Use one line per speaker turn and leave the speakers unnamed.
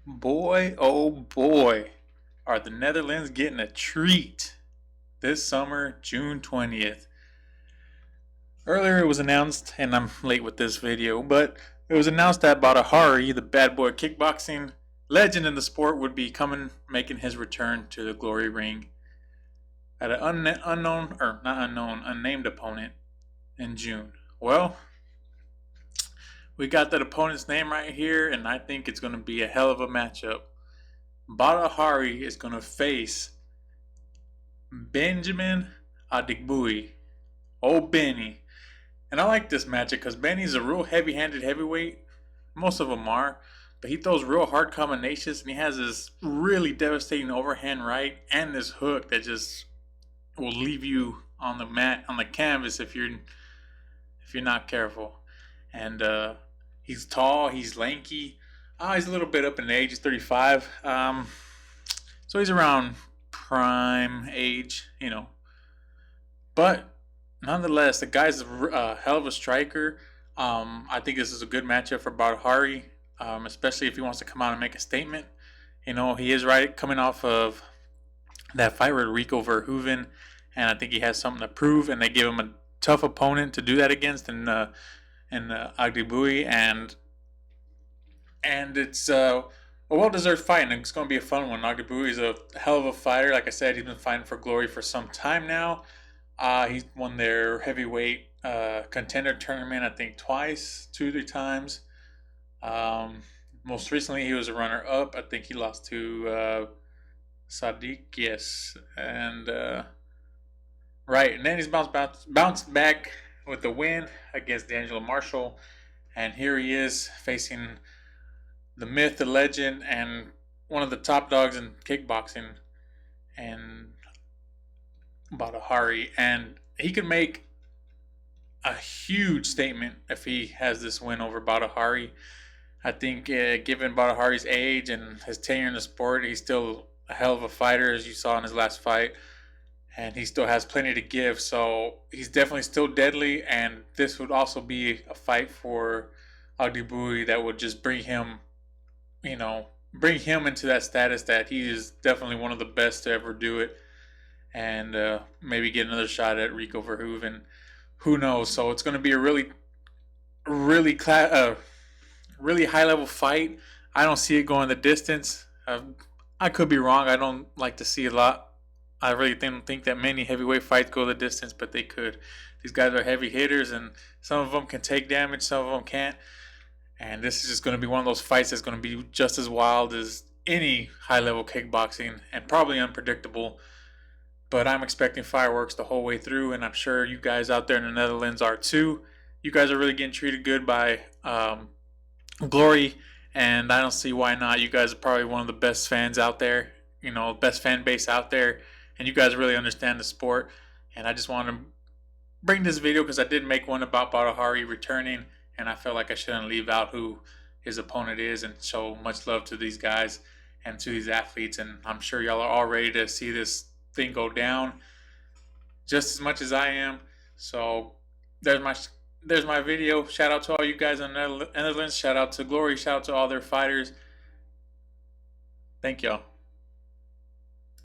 Boy, oh boy, are the Netherlands getting a treat this summer, June 20th. Earlier it was announced, and I'm late with this video, but it was announced that Badr, the bad boy kickboxing legend in the sport, would be making his return to the glory ring at an unnamed opponent in June. Well, we got that opponent's name right here, and I think it's going to be a hell of a matchup. Badr is going to face Benjamin Adegbuyi. Oh, Benny. And I like this matchup because Benny's a real heavy-handed heavyweight. Most of them are. But he throws real hard combinations, and he has this really devastating overhand right and this hook that just will leave you on the mat, on the canvas if you're not careful. And he's tall, he's lanky. He's a little bit up in age. He's 35. So he's around prime age. But nonetheless, the guy's a hell of a striker. I think this is a good matchup for Badr, especially if he wants to come out and make a statement. He is coming off of that fight with Rico Verhoeven, and I think he has something to prove. And they give him a tough opponent to do that against, in Adegbuyi, and it's a well-deserved fight, and it's going to be a fun one. Adegbuyi is a hell of a fighter. Like I said, he's been fighting for glory for some time now. He's won their heavyweight contender tournament, I think, twice, 2-3 times. Most recently, he was a runner-up. I think he lost to Sadiq, yes. And right, and then he's bounced back with the win against D'Angelo Marshall. And here he is facing the myth, the legend, and one of the top dogs in kickboxing, and Badr. And he could make a huge statement if he has this win over Badr. I think given Badr's age and his tenure in the sport, he's still a hell of a fighter, as you saw in his last fight. And he still has plenty to give, so he's definitely still deadly. And this would also be a fight for Adegbuyi that would just bring him into that status that he is definitely one of the best to ever do it, and maybe get another shot at Rico Verhoeven. Who knows? So it's going to be a really high level fight. I don't see it going the distance. I could be wrong. I don't like to see a lot. I really don't think that many heavyweight fights go the distance, but they could. These guys are heavy hitters, and some of them can take damage, some of them can't. And this is just going to be one of those fights that's going to be just as wild as any high-level kickboxing, and probably unpredictable. But I'm expecting fireworks the whole way through, and I'm sure you guys out there in the Netherlands are too. You guys are really getting treated good by Glory, and I don't see why not. You guys are probably one of the best fans out there, best fan base out there, and you guys really understand the sport. And I just want to bring this video because I did make one about Badr returning, and I felt like I shouldn't leave out who his opponent is, and show much love to these guys and to these athletes. And I'm sure y'all are all ready to see this thing go down just as much as I am. So there's my video. Shout out to all you guys in the Netherlands. Shout out to Glory. Shout out to all their fighters. Thank y'all.